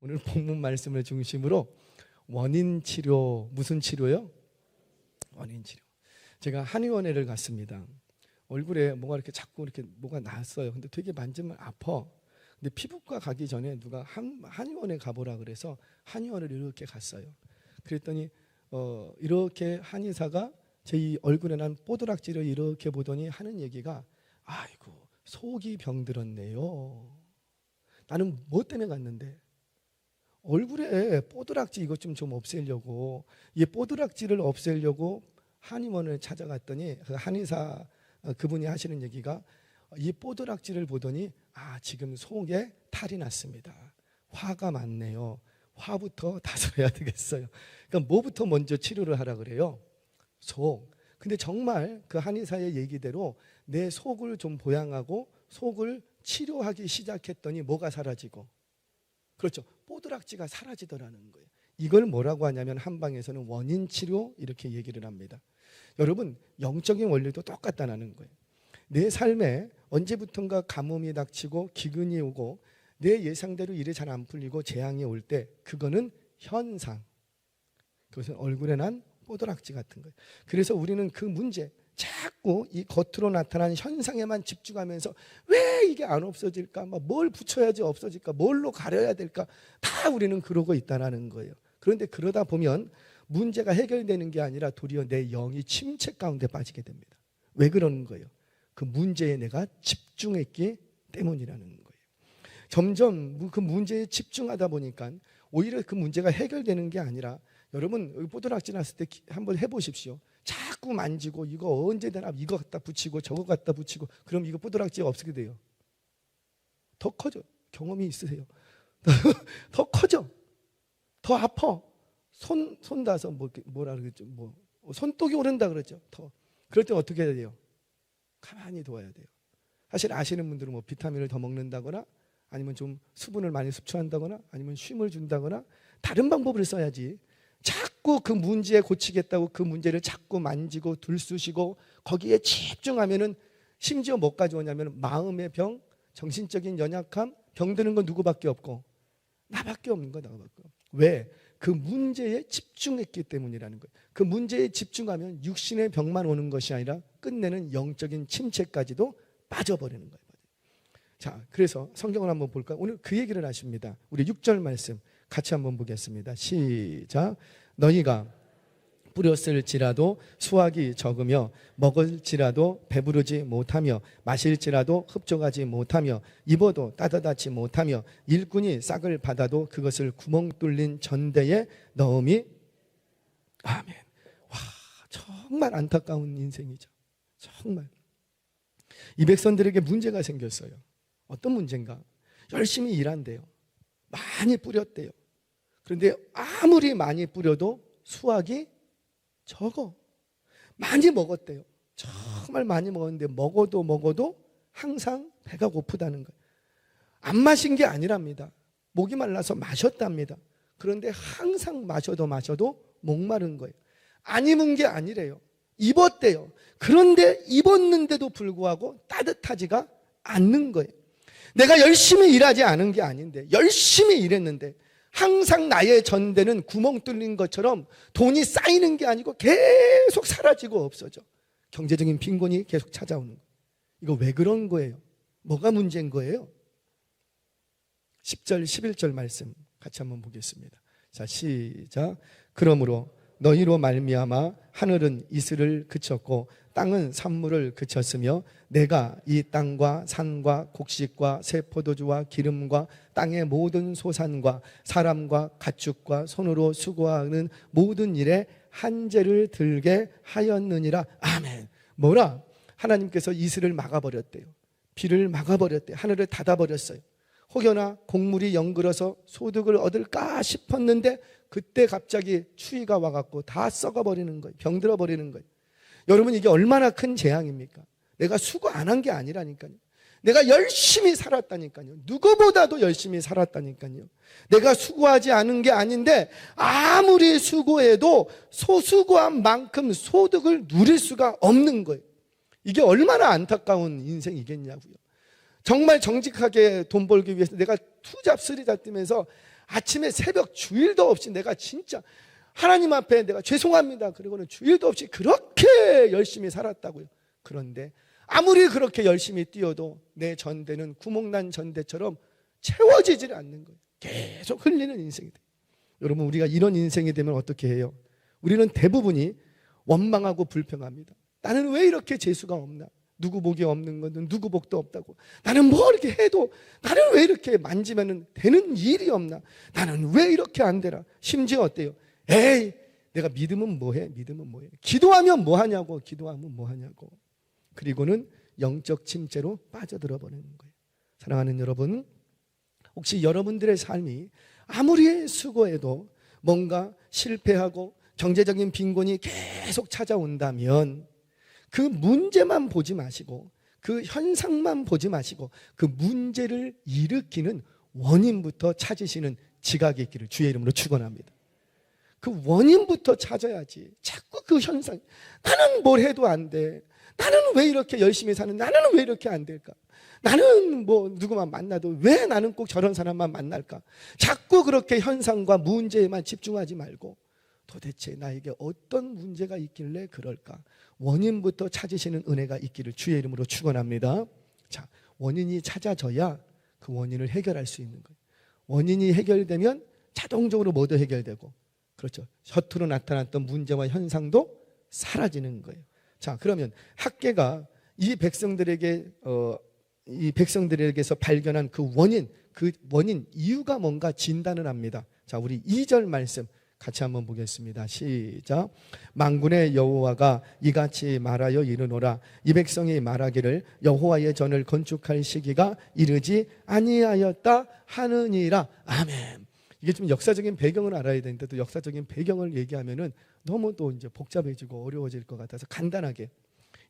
오늘 본문 말씀을 중심으로 원인 치료, 무슨 치료요? 원인 치료. 제가 한의원에를 갔습니다. 얼굴에 뭐가 이렇게 자꾸 이렇게 뭐가 났어요. 근데 되게 만지면 아파. 근데 피부과 가기 전에 누가 한의원에 가보라 그래서 한의원을 이렇게 갔어요. 그랬더니 이렇게 한의사가 제 이 얼굴에 난 뽀드락지를 이렇게 보더니 하는 얘기가, 아이고 속이 병들었네요. 나는 뭐 때문에 갔는데 얼굴에 뽀드락지 이것 좀 없애려고, 이 뽀드락지를 없애려고 한의원을 찾아갔더니 그 한의사 그분이 하시는 얘기가, 이 뽀드락지를 보더니 지금 속에 탈이 났습니다. 화가 많네요. 화부터 다스려야 되겠어요. 그러니까 뭐부터 먼저 치료를 하라 그래요? 속. 근데 정말 그 한의사의 얘기대로 내 속을 좀 보양하고 속을 치료하기 시작했더니 뭐가 사라지고, 그렇죠, 뽀드락지가 사라지더라는 거예요. 이걸 뭐라고 하냐면 한방에서는 원인 치료 이렇게 얘기를 합니다. 여러분, 영적인 원리도 똑같다는 거예요. 내 삶에 언제부턴가 가뭄이 닥치고 기근이 오고 내 예상대로 일이 잘 안 풀리고 재앙이 올 때, 그거는 현상, 그것은 얼굴에 난 뽀드락지 같은 거예요. 그래서 우리는 그 문제, 자꾸 이 겉으로 나타나는 현상에만 집중하면서 왜 이게 안 없어질까, 뭘 붙여야지 없어질까, 뭘로 가려야 될까, 다 우리는 그러고 있다는 거예요. 그런데 그러다 보면 문제가 해결되는 게 아니라 도리어 내 영이 침체 가운데 빠지게 됩니다. 왜 그러는 거예요? 그 문제에 내가 집중했기 때문이라는 거예요. 점점 그 문제에 집중하다 보니까 오히려 그 문제가 해결되는 게 아니라, 여러분 뽀드락지 났을 때 한번 해보십시오. 자꾸 만지고 이거 언제 되나 이거 갖다 붙이고 저거 갖다 붙이고, 그럼 이거 뽀드락지가 없게 돼요. 더 커져. 경험이 있으세요? 더 커져. 더 아파. 손 닿아서 뭐라 그러죠? 손독이 오른다 그러죠. 더. 그럴 때 어떻게 해야 돼요? 가만히 둬야 돼요. 사실 아시는 분들은 비타민을 더 먹는다거나, 아니면 좀 수분을 많이 섭취한다거나, 아니면 쉼을 준다거나, 다른 방법을 써야지. 자꾸 그 문제에 고치겠다고 그 문제를 자꾸 만지고 들쑤시고 거기에 집중하면은 심지어 뭐까지 오냐면 마음의 병, 정신적인 연약함, 병드는 건 누구밖에 없고 나밖에 없는 거야. 나밖에. 왜? 그 문제에 집중했기 때문이라는 거예요. 그 문제에 집중하면 육신의 병만 오는 것이 아니라 끝내는 영적인 침체까지도 빠져버리는 거예요. 자, 그래서 성경을 한번 볼까요? 오늘 그 얘기를 하십니다. 우리 6절 말씀 같이 한번 보겠습니다. 시작. 너희가 뿌렸을지라도 수확이 적으며 먹을지라도 배부르지 못하며 마실지라도 흡족하지 못하며 입어도 따뜻하지 못하며 일꾼이 싹을 받아도 그것을 구멍 뚫린 전대에 넣음이. 아멘. 와, 정말 안타까운 인생이죠. 정말 이 백성들에게 문제가 생겼어요. 어떤 문제인가? 열심히 일한대요. 많이 뿌렸대요. 그런데 아무리 많이 뿌려도 수확이 적어. 많이 먹었대요. 정말 많이 먹었는데 먹어도 항상 배가 고프다는 거예요. 안 마신 게 아니랍니다. 목이 말라서 마셨답니다. 그런데 항상 마셔도 목마른 거예요. 안 입은 게 아니래요. 입었대요. 그런데 입었는데도 불구하고 따뜻하지가 않는 거예요. 내가 열심히 일하지 않은 게 아닌데, 열심히 일했는데 항상 나의 전대는 구멍 뚫린 것처럼 돈이 쌓이는 게 아니고 계속 사라지고 없어져. 경제적인 빈곤이 계속 찾아오는 거예요. 이거 왜 그런 거예요? 뭐가 문제인 거예요? 10절 11절 말씀 같이 한번 보겠습니다. 자, 시작. 그러므로 너희로 말미암아 하늘은 이슬을 그쳤고 땅은 산물을 그쳤으며 내가 이 땅과 산과 곡식과 새 포도주와 기름과 땅의 모든 소산과 사람과 가축과 손으로 수고하는 모든 일에 한재를 들게 하였느니라. 아멘. 뭐라? 하나님께서 이슬을 막아버렸대요. 비를 막아버렸대요. 하늘을 닫아버렸어요. 혹여나 곡물이 연글어서 소득을 얻을까 싶었는데 그때 갑자기 추위가 와갖고 다 썩어버리는 거예요. 병들어 버리는 거예요. 여러분, 이게 얼마나 큰 재앙입니까? 내가 수고 안 한 게 아니라니까요. 내가 열심히 살았다니까요. 누구보다도 열심히 살았다니까요. 내가 수고하지 않은 게 아닌데 아무리 수고해도 소수고한 만큼 소득을 누릴 수가 없는 거예요. 이게 얼마나 안타까운 인생이겠냐고요. 정말 정직하게 돈 벌기 위해서 내가 투잡 쓰리잡 뛰면서 아침에 새벽 주일도 없이 내가 진짜 하나님 앞에 내가 죄송합니다 그리고는 주일도 없이 그렇게 열심히 살았다고요. 그런데 아무리 그렇게 열심히 뛰어도 내 전대는 구멍난 전대처럼 채워지질 않는 거예요. 계속 흘리는 인생이 돼요. 여러분, 우리가 이런 인생이 되면 어떻게 해요? 우리는 대부분이 원망하고 불평합니다. 나는 왜 이렇게 재수가 없나? 누구 복이 없는 것은 누구 복도 없다고. 나는 뭐 이렇게 해도 나는 왜 이렇게 만지면 되는 일이 없나? 나는 왜 이렇게 안 되나? 심지어 어때요? 에이, 내가 믿으면 뭐해? 믿으면 뭐해? 기도하면 뭐하냐고? 기도하면 뭐하냐고? 그리고는 영적 침체로 빠져들어 버리는 거예요. 사랑하는 여러분, 혹시 여러분들의 삶이 아무리 수고해도 뭔가 실패하고 경제적인 빈곤이 계속 찾아온다면 그 문제만 보지 마시고 그 현상만 보지 마시고 그 문제를 일으키는 원인부터 찾으시는 지각이 있기를 주의 이름으로 축원합니다. 그 원인부터 찾아야지. 자꾸 그 현상, 나는 뭘 해도 안 돼. 나는 왜 이렇게 열심히 사는, 나는 왜 이렇게 안 될까? 나는 뭐 누구만 만나도 왜 나는 꼭 저런 사람만 만날까? 자꾸 그렇게 현상과 문제에만 집중하지 말고 도대체 나에게 어떤 문제가 있길래 그럴까? 원인부터 찾으시는 은혜가 있기를 주의 이름으로 축원합니다. 자, 원인이 찾아져야 그 원인을 해결할 수 있는 거예요. 원인이 해결되면 자동적으로 뭐도 해결되고, 그렇죠, 겉으로 나타났던 문제와 현상도 사라지는 거예요. 자, 그러면 학계가 이 백성들에게서 발견한 그 원인 이유가 뭔가 진단을 합니다. 자, 우리 2절 말씀 같이 한번 보겠습니다. 시작. 만군의 여호와가 이같이 말하여 이르노라. 이 백성이 말하기를 여호와의 전을 건축할 시기가 이르지 아니하였다 하느니라. 아멘. 이게 좀 역사적인 배경을 알아야 되는데 또 역사적인 배경을 얘기하면은 너무 또 이제 복잡해지고 어려워질 것 같아서 간단하게,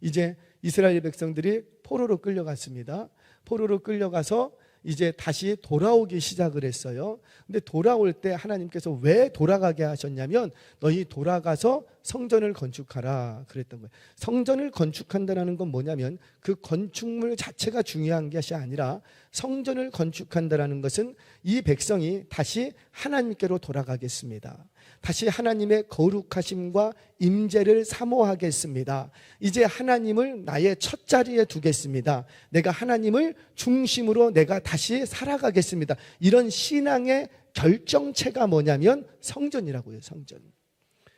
이제 이스라엘 백성들이 포로로 끌려갔습니다. 포로로 끌려가서 이제 다시 돌아오기 시작을 했어요. 근데 돌아올 때 하나님께서 왜 돌아가게 하셨냐면 너희 돌아가서 성전을 건축하라 그랬던 거예요. 성전을 건축한다는 건 뭐냐면 그 건축물 자체가 중요한 것이 아니라 성전을 건축한다는 것은 이 백성이 다시 하나님께로 돌아가겠습니다. 다시 하나님의 거룩하심과 임재를 사모하겠습니다. 이제 하나님을 나의 첫 자리에 두겠습니다. 내가 하나님을 중심으로 내가 다시 살아가겠습니다. 이런 신앙의 결정체가 뭐냐면 성전이라고요. 성전.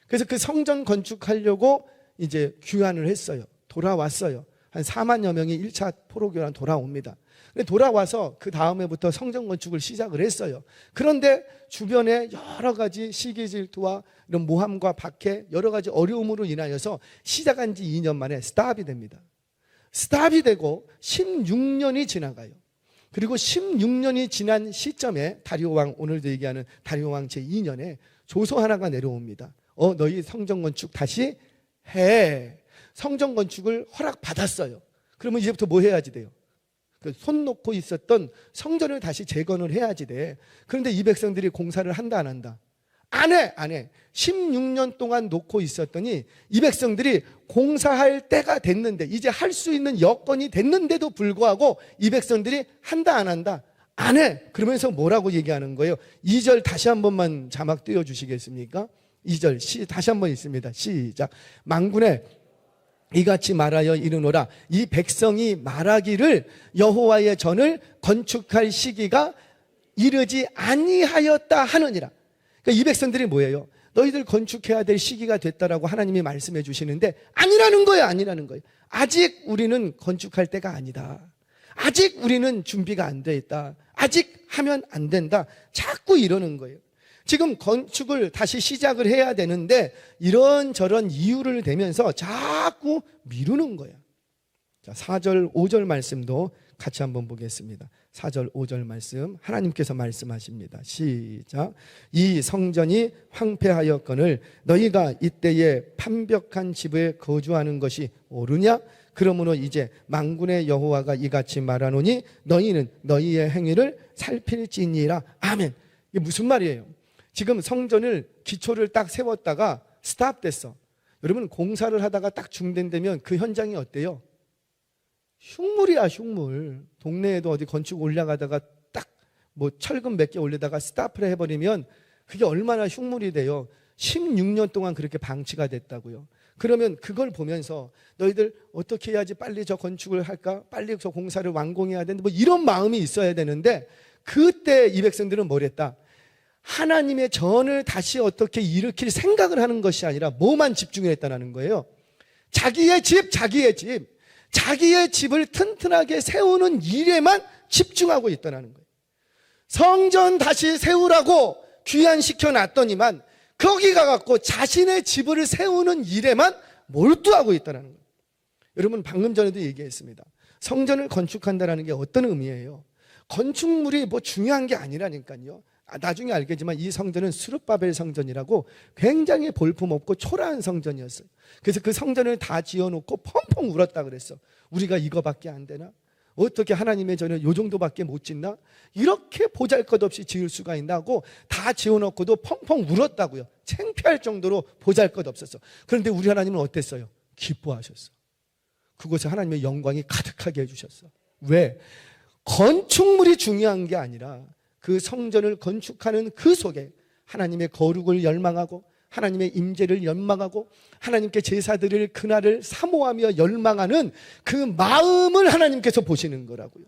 그래서 그 성전 건축하려고 이제 귀환을 했어요. 돌아왔어요. 한 4만여 명이 1차 포로교환 돌아옵니다. 근데 돌아와서 그 다음에부터 성전 건축을 시작을 했어요. 그런데 주변에 여러 가지 시기 질투와 이런 모함과 박해, 여러 가지 어려움으로 인하여서 시작한 지 2년 만에 스탑이 됩니다. 스탑이 되고 16년이 지나가요. 그리고 16년이 지난 시점에 다리오 왕, 오늘도 얘기하는 다리오 왕 제2년에 조서 하나가 내려옵니다. 너희 성전 건축 다시 해. 성전 건축을 허락받았어요. 그러면 이제부터 뭐 해야지 돼요? 손 놓고 있었던 성전을 다시 재건을 해야지 돼. 그런데 이 백성들이 공사를 한다 안 한다? 안 해. 16년 동안 놓고 있었더니 이 백성들이 공사할 때가 됐는데, 이제 할 수 있는 여건이 됐는데도 불구하고 이 백성들이 한다 안 한다? 안 해. 그러면서 뭐라고 얘기하는 거예요? 2절 다시 한 번만 자막 띄워주시겠습니까? 2절 다시 한 번 있습니다. 시작. 만군의 이같이 말하여 이르노라. 이 백성이 말하기를 여호와의 전을 건축할 시기가 이르지 아니하였다 하느니라. 그러니까 이 백성들이 뭐예요? 너희들 건축해야 될 시기가 됐다라고 하나님이 말씀해 주시는데 아니라는 거예요. 아직 우리는 건축할 때가 아니다. 아직 우리는 준비가 안 돼 있다. 아직 하면 안 된다. 자꾸 이러는 거예요. 지금 건축을 다시 시작을 해야 되는데 이런저런 이유를 대면서 자꾸 미루는 거야. 자, 4절 5절 말씀도 같이 한번 보겠습니다. 4절 5절 말씀 하나님께서 말씀하십니다. 시작. 이 성전이 황폐하였거늘 너희가 이때에 판벽한 집에 거주하는 것이 옳으냐? 그러므로 이제 만군의 여호와가 이같이 말하노니 너희는 너희의 행위를 살필지니라. 아멘. 이게 무슨 말이에요? 지금 성전을 기초를 딱 세웠다가 스탑됐어. 여러분, 공사를 하다가 딱 중단되면 그 현장이 어때요? 흉물이야, 흉물. 동네에도 어디 건축 올라가다가 딱 뭐 철근 몇 개 올려다가 스타프를 해버리면 그게 얼마나 흉물이 돼요. 16년 동안 그렇게 방치가 됐다고요. 그러면 그걸 보면서 너희들 어떻게 해야지 빨리 저 건축을 할까? 빨리 저 공사를 완공해야 되는데 뭐 이런 마음이 있어야 되는데, 그때 이 백성들은 뭘 했다? 하나님의 전을 다시 어떻게 일으킬 생각을 하는 것이 아니라 뭐만 집중을 했다는 거예요. 자기의 집, 자기의 집을 튼튼하게 세우는 일에만 집중하고 있다는 거예요. 성전 다시 세우라고 귀환시켜 놨더니만 거기 가갖고 자신의 집을 세우는 일에만 몰두하고 있다는 거예요. 여러분, 방금 전에도 얘기했습니다. 성전을 건축한다는 게 어떤 의미예요? 건축물이 뭐 중요한 게 아니라니까요. 나중에 알겠지만 이 성전은 스룹바벨 성전이라고 굉장히 볼품없고 초라한 성전이었어요. 그래서 그 성전을 다 지어놓고 펑펑 울었다 그랬어. 우리가 이거밖에 안 되나? 어떻게 하나님의 전을 요 정도밖에 못 짓나? 이렇게 보잘것없이 지을 수가 있나고 다 지어놓고도 펑펑 울었다고요. 창피할 정도로 보잘것없었어. 그런데 우리 하나님은 어땠어요? 기뻐하셨어. 그곳에 하나님의 영광이 가득하게 해주셨어. 왜? 건축물이 중요한 게 아니라 그 성전을 건축하는 그 속에 하나님의 거룩을 열망하고 하나님의 임재를 열망하고 하나님께 제사 드릴 그날을 사모하며 열망하는 그 마음을 하나님께서 보시는 거라고요.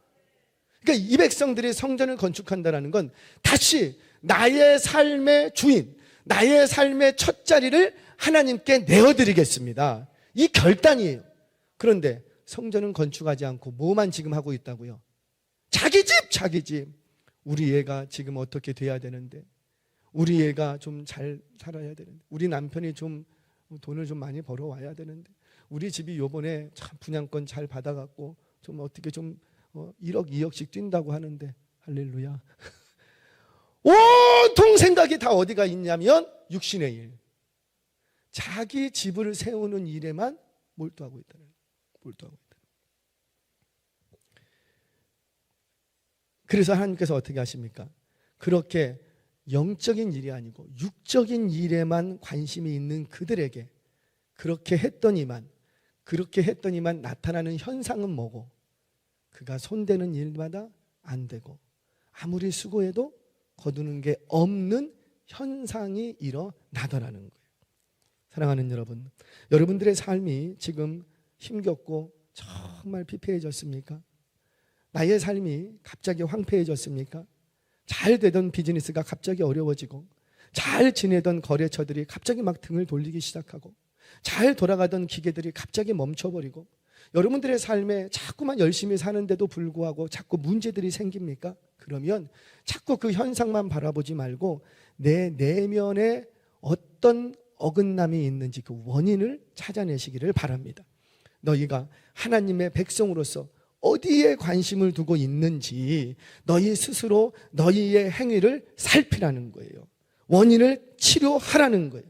그러니까 이 백성들이 성전을 건축한다는 건 다시 나의 삶의 주인, 나의 삶의 첫 자리를 하나님께 내어드리겠습니다. 이 결단이에요. 그런데 성전은 건축하지 않고 뭐만 지금 하고 있다고요? 자기 집. 우리 애가 지금 어떻게 돼야 되는데, 우리 애가 좀 잘 살아야 되는데, 우리 남편이 좀 돈을 좀 많이 벌어와야 되는데, 우리 집이 요번에 참 분양권 잘 받아갖고 좀 어떻게 좀 1억 2억씩 뛴다고 하는데, 할렐루야. 온통 생각이 다 어디가 있냐면 육신의 일, 자기 집을 세우는 일에만 몰두하고 있다는 거예요. 그래서 하나님께서 어떻게 하십니까? 그렇게 영적인 일이 아니고 육적인 일에만 관심이 있는 그들에게 그렇게 했더니만 나타나는 현상은 뭐고? 그가 손대는 일마다 안 되고 아무리 수고해도 거두는 게 없는 현상이 일어나더라는 거예요. 사랑하는 여러분, 여러분들의 삶이 지금 힘겹고 정말 피폐해졌습니까? 나의 삶이 갑자기 황폐해졌습니까? 잘 되던 비즈니스가 갑자기 어려워지고, 잘 지내던 거래처들이 갑자기 막 등을 돌리기 시작하고, 잘 돌아가던 기계들이 갑자기 멈춰버리고, 여러분들의 삶에 자꾸만 열심히 사는데도 불구하고 자꾸 문제들이 생깁니까? 그러면 자꾸 그 현상만 바라보지 말고 내 내면에 어떤 어긋남이 있는지 그 원인을 찾아내시기를 바랍니다. 너희가 하나님의 백성으로서 어디에 관심을 두고 있는지 너희 스스로 너희의 행위를 살피라는 거예요. 원인을 치료하라는 거예요.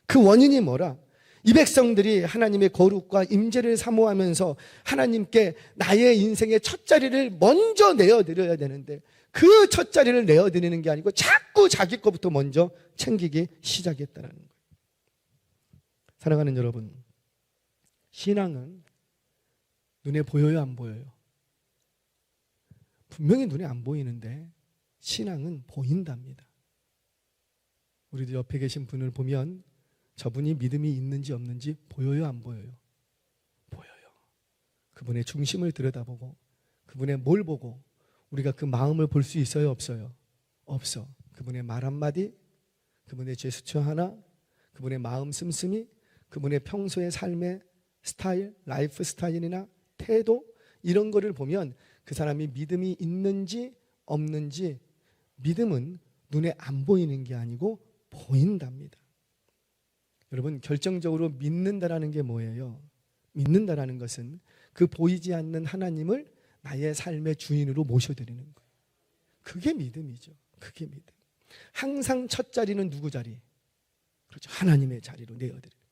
그 원인이 뭐라? 이 백성들이 하나님의 거룩과 임재를 사모하면서 하나님께 나의 인생의 첫 자리를 먼저 내어드려야 되는데, 그 첫 자리를 내어드리는 게 아니고 자꾸 자기 것부터 먼저 챙기기 시작했다는 거예요. 사랑하는 여러분, 신앙은 눈에 보여요, 안 보여요? 분명히 눈에 안 보이는데 신앙은 보인답니다. 우리도 옆에 계신 분을 보면 저분이 믿음이 있는지 없는지 보여요, 안 보여요? 보여요. 그분의 중심을 들여다보고 그분의 뭘 보고 우리가 그 마음을 볼 수 있어요, 없어요? 없어. 그분의 말 한마디, 그분의 제스처 하나, 그분의 마음 씀씀이, 그분의 평소의 삶의 스타일, 라이프 스타일이나 태도, 이런 거를 보면 그 사람이 믿음이 있는지 없는지, 믿음은 눈에 안 보이는 게 아니고 보인답니다. 여러분, 결정적으로 믿는다라는 게 뭐예요? 믿는다라는 것은 그 보이지 않는 하나님을 나의 삶의 주인으로 모셔드리는 거예요. 그게 믿음이죠. 그게 믿음. 항상 첫 자리는 누구 자리? 그렇죠. 하나님의 자리로 내어드리는.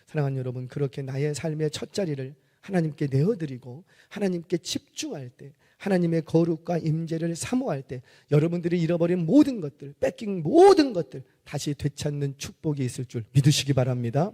사랑하는 여러분, 그렇게 나의 삶의 첫 자리를 하나님께 내어드리고 하나님께 집중할 때, 하나님의 거룩과 임재를 사모할 때 여러분들이 잃어버린 모든 것들, 뺏긴 모든 것들 다시 되찾는 축복이 있을 줄 믿으시기 바랍니다.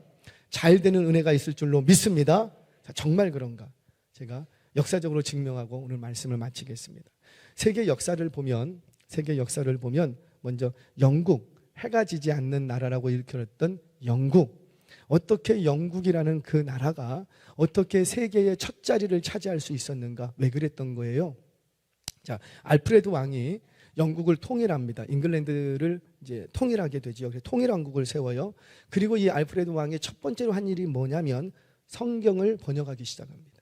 잘 되는 은혜가 있을 줄로 믿습니다. 자, 정말 그런가? 제가 역사적으로 증명하고 오늘 말씀을 마치겠습니다. 세계 역사를 보면 세계 역사를 보면 먼저 영국, 해가 지지 않는 나라라고 일컬었던 영국, 어떻게 영국이라는 그 나라가 어떻게 세계의 첫 자리를 차지할 수 있었는가? 왜 그랬던 거예요? 자, 알프레드 왕이 영국을 통일합니다. 잉글랜드를 이제 통일하게 되죠. 그래서 통일왕국을 세워요. 그리고 이 알프레드 왕이 첫 번째로 한 일이 뭐냐면 성경을 번역하기 시작합니다.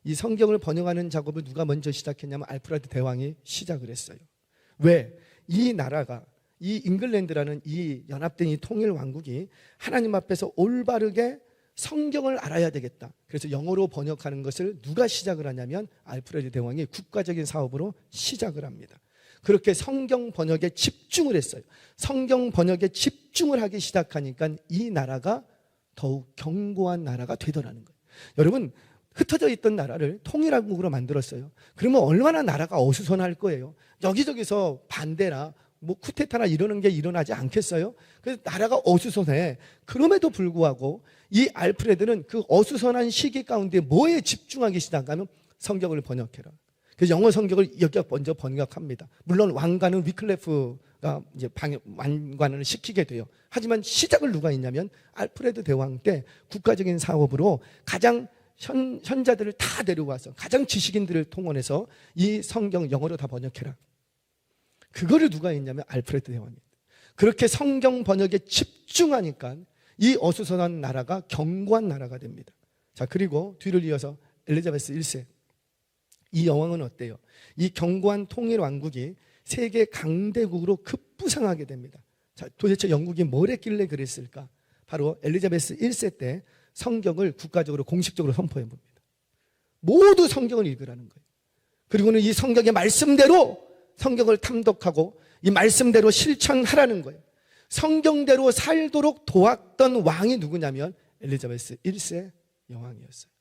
이 성경을 번역하는 작업을 누가 먼저 시작했냐면 알프레드 대왕이 시작을 했어요. 왜? 이 나라가, 이 잉글랜드라는 이 연합된 이 통일 왕국이 하나님 앞에서 올바르게 성경을 알아야 되겠다. 그래서 영어로 번역하는 것을 누가 시작을 하냐면 알프레드 대왕이 국가적인 사업으로 시작을 합니다. 그렇게 성경 번역에 집중을 했어요. 성경 번역에 집중을 하기 시작하니까 이 나라가 더욱 견고한 나라가 되더라는 거예요. 여러분, 흩어져 있던 나라를 통일왕국으로 만들었어요. 그러면 얼마나 나라가 어수선할 거예요. 여기저기서 반대나 뭐 쿠데타나 이러는 게 일어나지 않겠어요? 그래서 나라가 어수선해. 그럼에도 불구하고 이 알프레드는 그 어수선한 시기 가운데 뭐에 집중하기 시작하면 성경을 번역해라. 그래서 영어 성경을 여기가 먼저 번역합니다. 물론 왕관은 위클레프가 이제 왕관을 시키게 돼요. 하지만 시작을 누가 했냐면 알프레드 대왕 때 국가적인 사업으로 가장 현자들을 다 데려와서 가장 지식인들을 통원해서 이 성경 영어로 다 번역해라. 그거를 누가 했냐면 알프레드 대왕입니다. 그렇게 성경 번역에 집중하니까 이 어수선한 나라가 견고한 나라가 됩니다. 자, 그리고 뒤를 이어서 엘리자베스 1세. 이 여왕은 어때요? 이 견고한 통일 왕국이 세계 강대국으로 급부상하게 됩니다. 자, 도대체 영국이 뭘 했길래 그랬을까? 바로 엘리자베스 1세 때 성경을 국가적으로 공식적으로 선포해 봅니다. 모두 성경을 읽으라는 거예요. 그리고는 이 성경의 말씀대로 성경을 탐독하고 이 말씀대로 실천하라는 거예요. 성경대로 살도록 도왔던 왕이 누구냐면 엘리자베스 1세 여왕이었어요.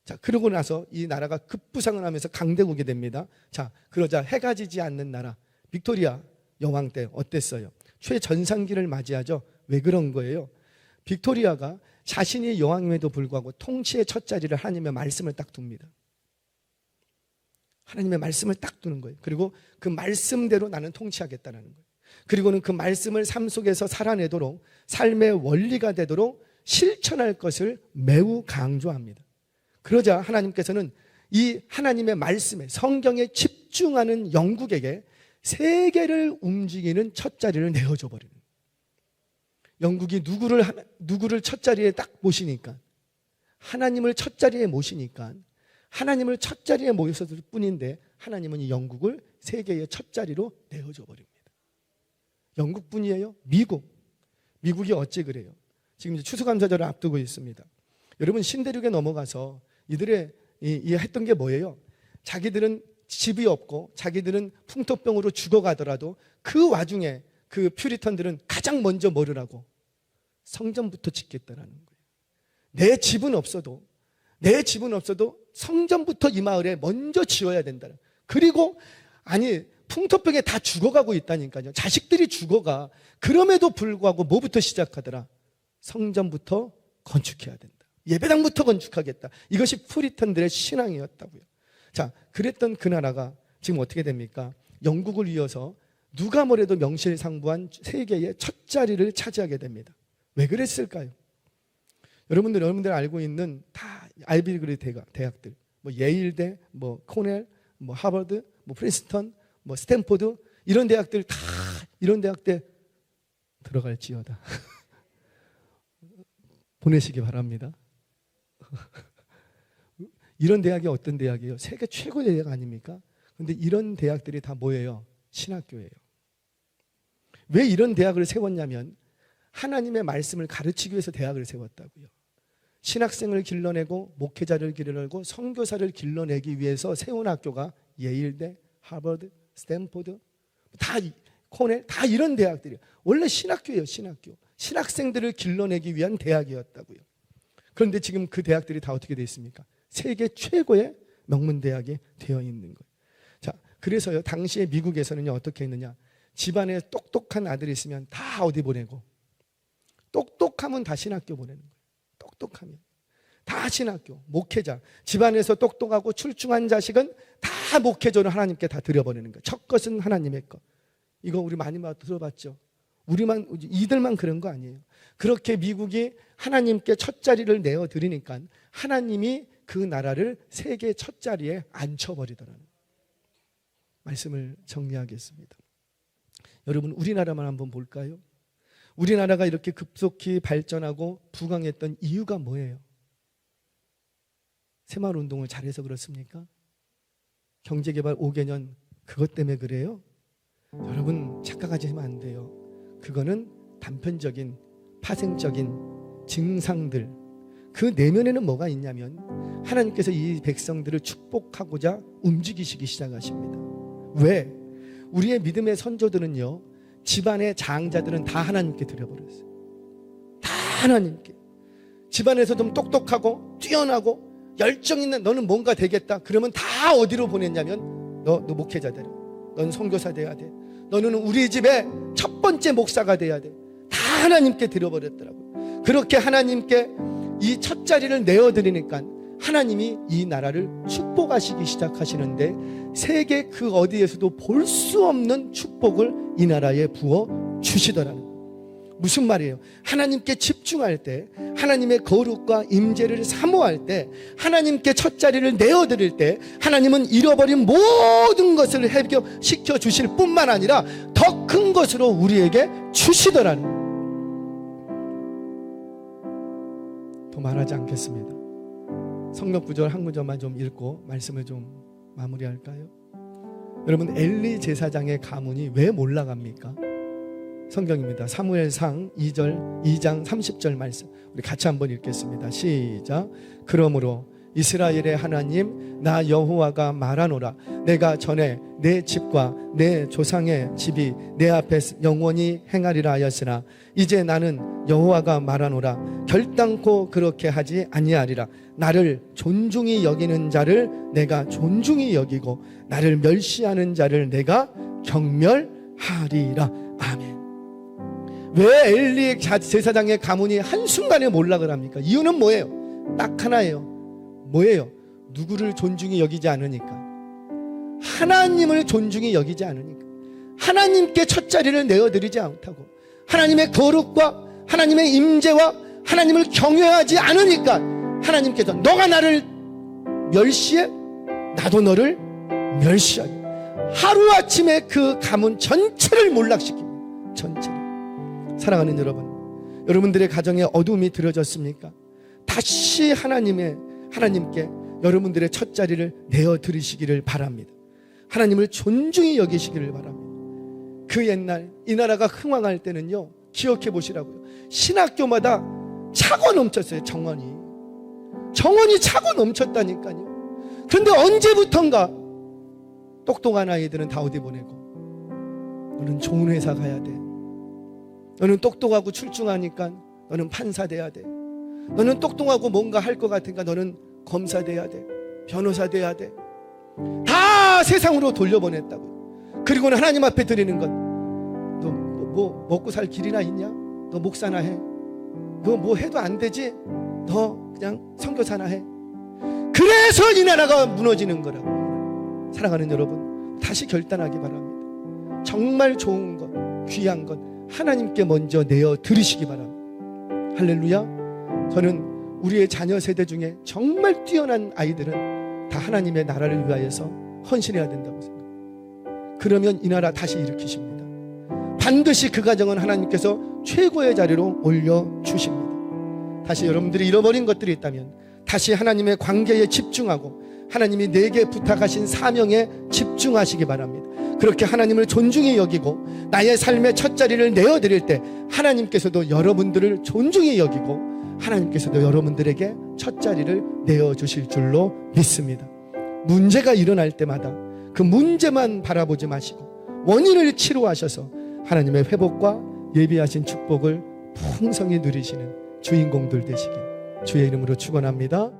자, 그러고 나서 이 나라가 급부상을 하면서 강대국이 됩니다. 자, 그러자 해가 지지 않는 나라 빅토리아 여왕 때 어땠어요? 최전성기를 맞이하죠. 왜 그런 거예요? 빅토리아가 자신이 여왕임에도 불구하고 통치의 첫 자리를 하나님의 말씀을 딱 둡니다. 하나님의 말씀을 딱 두는 거예요. 그리고 그 말씀대로 나는 통치하겠다는 거예요. 그리고는 그 말씀을 삶 속에서 살아내도록 삶의 원리가 되도록 실천할 것을 매우 강조합니다. 그러자 하나님께서는 이 하나님의 말씀에 성경에 집중하는 영국에게 세계를 움직이는 첫 자리를 내어줘 버리는 거예요. 영국이 누구를 첫 자리에 딱 모시니까 하나님을 첫 자리에 모시니까 하나님을 첫 자리에 모였을 뿐인데 하나님은 이 영국을 세계의 첫 자리로 내어줘 버립니다. 영국뿐이에요? 미국이 어찌 그래요? 지금 이제 추수감사절을 앞두고 있습니다. 여러분, 신대륙에 넘어가서 이들의 했던 게 뭐예요? 자기들은 집이 없고 자기들은 풍토병으로 죽어가더라도 그 와중에 그 퓨리턴들은 가장 먼저 뭐를 하고 성전부터 짓겠다라는 거예요. 내 집은 없어도 성전부터 이 마을에 먼저 지어야 된다. 그리고 아니 풍토병에 다 죽어가고 있다니까요. 자식들이 죽어가. 그럼에도 불구하고 뭐부터 시작하더라? 성전부터 건축해야 된다. 예배당부터 건축하겠다. 이것이 퓨리턴들의 신앙이었다고요. 자, 그랬던 그 나라가 지금 어떻게 됩니까? 영국을 이어서 누가 뭐래도 명실상부한 세계의 첫 자리를 차지하게 됩니다. 왜 그랬을까요? 여러분들 알고 있는 다 아이비리그 대학들, 뭐 예일대, 뭐 코넬, 뭐 하버드, 뭐 프린스턴, 뭐 스탠포드 이런 대학들 다 이런 대학들 들어갈지어다. 보내시기 바랍니다. 이런 대학이 어떤 대학이에요? 세계 최고의 대학 아닙니까? 그런데 이런 대학들이 다 뭐예요? 신학교예요. 왜 이런 대학을 세웠냐면 하나님의 말씀을 가르치기 위해서 대학을 세웠다고요. 신학생을 길러내고 목회자를 길러내고 선교사를 길러내기 위해서 세운 학교가 예일대, 하버드, 스탠포드, 다 코넬, 다 이런 대학들이에요. 원래 신학교예요, 신학교. 신학생들을 길러내기 위한 대학이었다고요. 그런데 지금 그 대학들이 다 어떻게 되어 있습니까? 세계 최고의 명문대학이 되어 있는 거예요. 자, 그래서요, 당시에 미국에서는요, 어떻게 했느냐. 집안에 똑똑한 아들이 있으면 다 어디 보내고, 똑똑하면 다 신학교 보내는 거예요. 똑똑하면 다 신학교, 목회자. 집안에서 똑똑하고 출중한 자식은 다 다 목회자는 하나님께 다 드려버리는 거예요. 첫 것은 하나님의 것. 이거 우리 많이 들어봤죠. 이들만 그런 거 아니에요. 그렇게 미국이 하나님께 첫 자리를 내어드리니까 하나님이 그 나라를 세계 첫 자리에 앉혀버리더라는 말씀을 정리하겠습니다. 여러분, 우리나라만 한번 볼까요? 우리나라가 이렇게 급속히 발전하고 부강했던 이유가 뭐예요? 새마을운동을 잘해서 그렇습니까? 경제개발 5개년 그것 때문에 그래요? 여러분, 착각하시면 안 돼요. 그거는 단편적인 파생적인 증상들, 그 내면에는 뭐가 있냐면 하나님께서 이 백성들을 축복하고자 움직이시기 시작하십니다. 왜? 우리의 믿음의 선조들은요, 집안의 장자들은 다 하나님께 드려버렸어요. 다 하나님께. 집안에서 좀 똑똑하고 뛰어나고 열정 있는 너는 뭔가 되겠다 그러면 다 어디로 보냈냐면 너 목회자 되라, 넌 선교사 돼야 돼, 너는 우리 집의 첫 번째 목사가 돼야 돼. 다 하나님께 드려버렸더라고요. 그렇게 하나님께 이 첫 자리를 내어드리니까 하나님이 이 나라를 축복하시기 시작하시는데 세계 그 어디에서도 볼 수 없는 축복을 이 나라에 부어 주시더라는 거예요. 무슨 말이에요? 하나님께 집중할 때, 하나님의 거룩과 임재를 사모할 때, 하나님께 첫 자리를 내어드릴 때 하나님은 잃어버린 모든 것을 해결시켜 주실 뿐만 아니라 더 큰 것으로 우리에게 주시더라는 거예요. 더 말하지 않겠습니다. 성경 구절 한 구절만 좀 읽고 말씀을 좀 마무리할까요? 여러분, 엘리 제사장의 가문이 왜 몰락합니까? 성경입니다. 사무엘상 2장 30절 말씀 우리 같이 한번 읽겠습니다. 시작. 그러므로 이스라엘의 하나님 나 여호와가 말하노라. 내가 전에 내 집과 내 조상의 집이 내 앞에 영원히 행하리라 하였으나 이제 나는 여호와가 말하노라. 결단코 그렇게 하지 아니하리라. 나를 존중히 여기는 자를 내가 존중히 여기고 나를 멸시하는 자를 내가 경멸하리라. 아멘. 왜 엘리 제사장의 가문이 한순간에 몰락을 합니까? 이유는 뭐예요? 딱 하나예요. 뭐예요? 누구를 존중히 여기지 않으니까. 하나님을 존중히 여기지 않으니까. 하나님께 첫 자리를 내어드리지 않다고. 하나님의 거룩과 하나님의 임재와 하나님을 경외하지 않으니까 하나님께서 너가 나를 멸시해? 나도 너를 멸시하게. 하루아침에 그 가문 전체를 몰락시킵니다. 전체를. 사랑하는 여러분, 여러분들의 가정에 어둠이 들어졌습니까? 다시 하나님께 여러분들의 첫 자리를 내어드리시기를 바랍니다. 하나님을 존중히 여기시기를 바랍니다. 그 옛날 이 나라가 흥왕할 때는요, 기억해 보시라고요. 신학교마다 차고 넘쳤어요. 정원이 차고 넘쳤다니까요. 그런데 언제부턴가 똑똑한 아이들은 다 어디 보내고, 너는 좋은 회사 가야 돼, 너는 똑똑하고 출중하니까 너는 판사 돼야 돼, 너는 똑똑하고 뭔가 할 것 같으니까 너는 검사 돼야 돼, 변호사 돼야 돼. 다 세상으로 돌려보냈다고요. 그리고는 하나님 앞에 드리는 것, 너 뭐 먹고 살 길이나 있냐? 너 목사나 해. 너 뭐 해도 안 되지? 너 그냥 선교사나 해. 그래서 이 나라가 무너지는 거라고. 사랑하는 여러분, 다시 결단하기 바랍니다. 정말 좋은 것, 귀한 것 하나님께 먼저 내어 드리시기 바랍니다. 할렐루야. 저는 우리의 자녀 세대 중에 정말 뛰어난 아이들은 다 하나님의 나라를 위하여서 헌신해야 된다고 생각합니다. 그러면 이 나라 다시 일으키십니다. 반드시 그 가정은 하나님께서 최고의 자리로 올려주십니다. 다시 여러분들이 잃어버린 것들이 있다면 다시 하나님의 관계에 집중하고 하나님이 내게 부탁하신 사명에 집중하시기 바랍니다. 그렇게 하나님을 존중히 여기고 나의 삶의 첫 자리를 내어드릴 때 하나님께서도 여러분들을 존중히 여기고 하나님께서도 여러분들에게 첫 자리를 내어주실 줄로 믿습니다. 문제가 일어날 때마다 그 문제만 바라보지 마시고 원인을 치료하셔서 하나님의 회복과 예비하신 축복을 풍성히 누리시는 주인공들 되시길 주의 이름으로 축원합니다.